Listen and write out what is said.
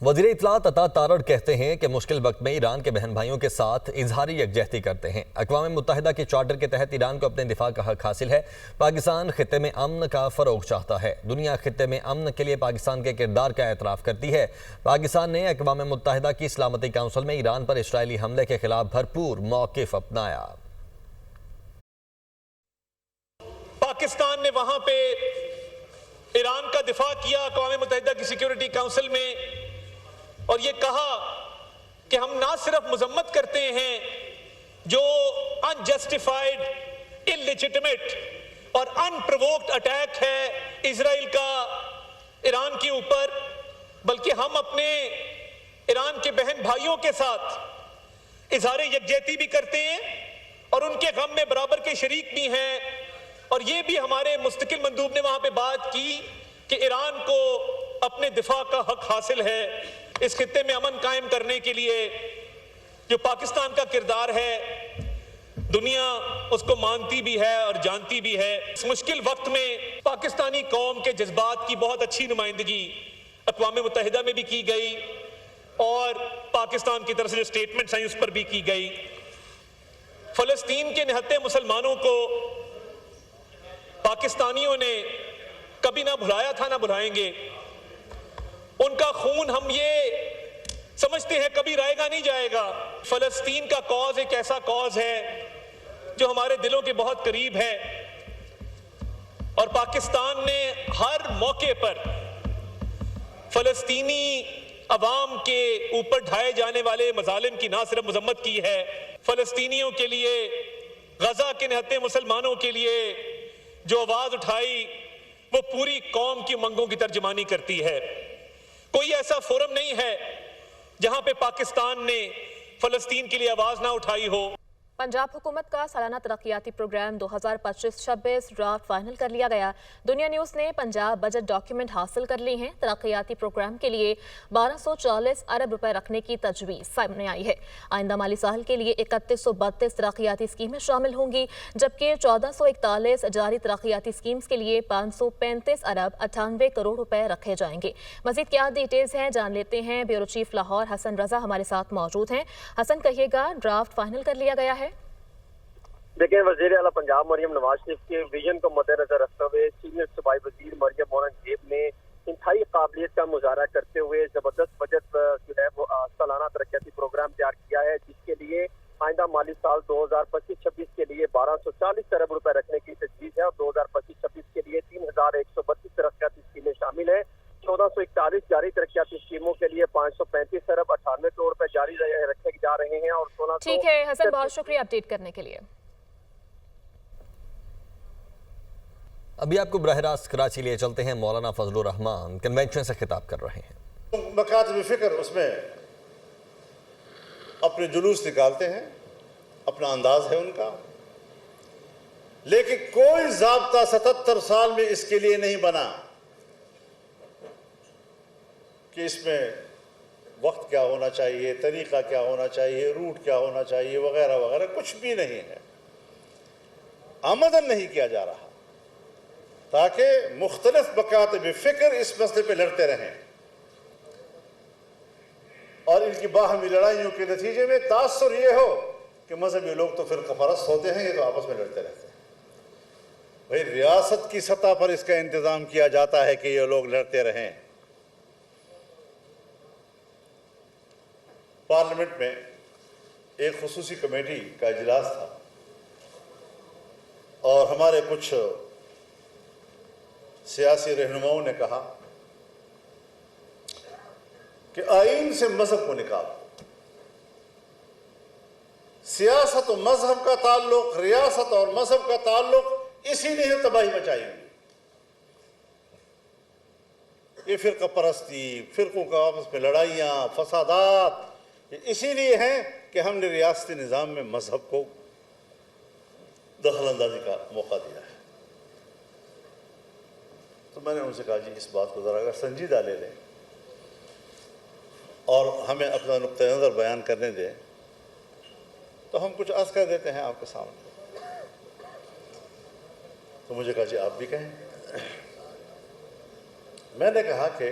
وزیر اطلاعات عطا تارڑ کہتے ہیں کہ مشکل وقت میں ایران کے بہن بھائیوں کے ساتھ اظہاری یکجہتی کرتے ہیں۔ اقوام متحدہ کے چارٹر کے تحت ایران کو اپنے دفاع کا حق حاصل ہے۔ پاکستان خطے میں امن کا فروغ چاہتا ہے۔ دنیا خطے میں امن کے لیے پاکستان کے کردار کا اعتراف کرتی ہے۔ پاکستان نے اقوام متحدہ کی سلامتی کونسل میں ایران پر اسرائیلی حملے کے خلاف بھرپور موقف اپنایا۔ پاکستان نے وہاں پہ ایران کا دفاع کیا اقوام متحدہ کی سیکیورٹی کونسل میں، اور یہ کہا کہ ہم نہ صرف مذمت کرتے ہیں جو انجسٹیفائیڈ، انلیجٹمیٹ اور انپرووکڈ اٹیک ہے اسرائیل کا ایران کے اوپر، بلکہ ہم اپنے ایران کے بہن بھائیوں کے ساتھ اظہار یکجہتی بھی کرتے ہیں اور ان کے غم میں برابر کے شریک بھی ہیں۔ اور یہ بھی ہمارے مستقل مندوب نے وہاں پہ بات کی کہ ایران کو اپنے دفاع کا حق حاصل ہے۔ اس خطے میں امن قائم کرنے کے لیے جو پاکستان کا کردار ہے، دنیا اس کو مانتی بھی ہے اور جانتی بھی ہے۔ اس مشکل وقت میں پاکستانی قوم کے جذبات کی بہت اچھی نمائندگی اقوام متحدہ میں بھی کی گئی اور پاکستان کی طرف سے جو سٹیٹمنٹس ہیں اس پر بھی کی گئی۔ فلسطین کے نہتے مسلمانوں کو پاکستانیوں نے کبھی نہ بھلایا تھا، نہ بھلائیں گے۔ ان کا خون ہم یہ سمجھتے ہیں کبھی رائے گا نہیں جائے گا۔ فلسطین کا کاز ایک ایسا کاز ہے جو ہمارے دلوں کے بہت قریب ہے، اور پاکستان نے ہر موقع پر فلسطینی عوام کے اوپر ڈھائے جانے والے مظالم کی نہ صرف مذمت کی ہے، فلسطینیوں کے لیے، غزہ کے نہتے مسلمانوں کے لیے جو آواز اٹھائی وہ پوری قوم کی منگوں کی ترجمانی کرتی ہے۔ کوئی ایسا فورم نہیں ہے جہاں پہ پاکستان نے فلسطین کے لیے آواز نہ اٹھائی ہو۔ پنجاب حکومت کا سالانہ ترقیاتی پروگرام 2025-26 ڈرافٹ فائنل کر لیا گیا۔ دنیا نیوز نے پنجاب بجٹ ڈاکیومنٹ حاصل کر لی ہیں۔ ترقیاتی پروگرام کے لیے 1240 ارب روپے رکھنے کی تجویز سامنے آئی ہے۔ آئندہ مالی سال کے لیے 3132 ترقیاتی اسکیمیں شامل ہوں گی، جبکہ 1441 جاری ترقیاتی اسکیمز کے لیے 535 ارب 98 کروڑ روپے رکھے جائیں گے۔ مزید کیا ڈیٹیلز ہیں جان لیتے ہیں، بیورو چیف لاہور حسن رضا ہمارے ساتھ موجود ہیں۔ حسن، کہیے گا ڈرافٹ فائنل کر لیا گیا ہے؟ دیکھیں، وزیر اعلیٰ پنجاب مریم نواز شریف کے ویژن کو مد نظر رکھتے ہوئے سینئر صوبائی وزیر مریم اورنگزیب نے انتہائی قابلیت کا مظاہرہ کرتے ہوئے زبردست بجٹ جو ہے وہ سالانہ ترقیاتی پروگرام تیار کیا ہے، جس کے لیے آئندہ مالی سال 2025-26 کے لیے 1240 ارب روپے رکھنے کی تجویز ہے، اور 2025-26 کے لیے 3132 ترقیاتی اسکیمیں شامل ہیں۔ 1441 جاری ترقیاتی اسکیموں کے لیے 535 ارب 98 کروڑ روپے جاری رکھے جا رہے ہیں، اور 1600۔ ٹھیک ہے حسن، بہت شکریہ اپڈیٹ کرنے کے لیے۔ ابھی آپ کو براہ راست کراچی لیے چلتے ہیں۔ مولانا فضل الرحمان کنونشن سے خطاب کر رہے ہیں۔ مکاتب فکر اس میں اپنے جلوس نکالتے ہیں، اپنا انداز ہے ان کا، لیکن کوئی ضابطہ 77 سال میں اس کے لیے نہیں بنا کہ اس میں وقت کیا ہونا چاہیے، طریقہ کیا ہونا چاہیے، روٹ کیا ہونا چاہیے، وغیرہ وغیرہ، کچھ بھی نہیں ہے۔ آمدن نہیں کیا جا رہا تاکہ مختلف مکاتب فکر اس مسئلے پہ لڑتے رہیں، اور ان کی باہمی لڑائیوں کے نتیجے میں تاثر یہ ہو کہ مذہبی لوگ تو فرقہ پرست ہوتے ہیں، یہ تو آپس میں لڑتے رہتے ہیں۔ بھئی ریاست کی سطح پر اس کا انتظام کیا جاتا ہے کہ یہ لوگ لڑتے رہیں۔ پارلیمنٹ میں ایک خصوصی کمیٹی کا اجلاس تھا، اور ہمارے کچھ سیاسی رہنماؤں نے کہا کہ آئین سے مذہب کو نکالو، سیاست و مذہب کا تعلق، ریاست اور مذہب کا تعلق اسی لیے تباہی مچائی ہوئی۔ یہ فرقہ پرستی، فرقوں کا آپس میں لڑائیاں، فسادات، یہ اسی لیے ہیں کہ ہم نے ریاستی نظام میں مذہب کو دخل اندازی کا موقع دیا ہے۔ تو میں نے ان سے کہا جی اس بات کو ذرا اگر سنجیدہ لے لیں اور ہمیں اپنا نقطہ نظر بیان کرنے دیں تو ہم کچھ عرض کر دیتے ہیں آپ کے سامنے۔ تو مجھے کہا جی آپ بھی کہیں۔ میں نے کہا کہ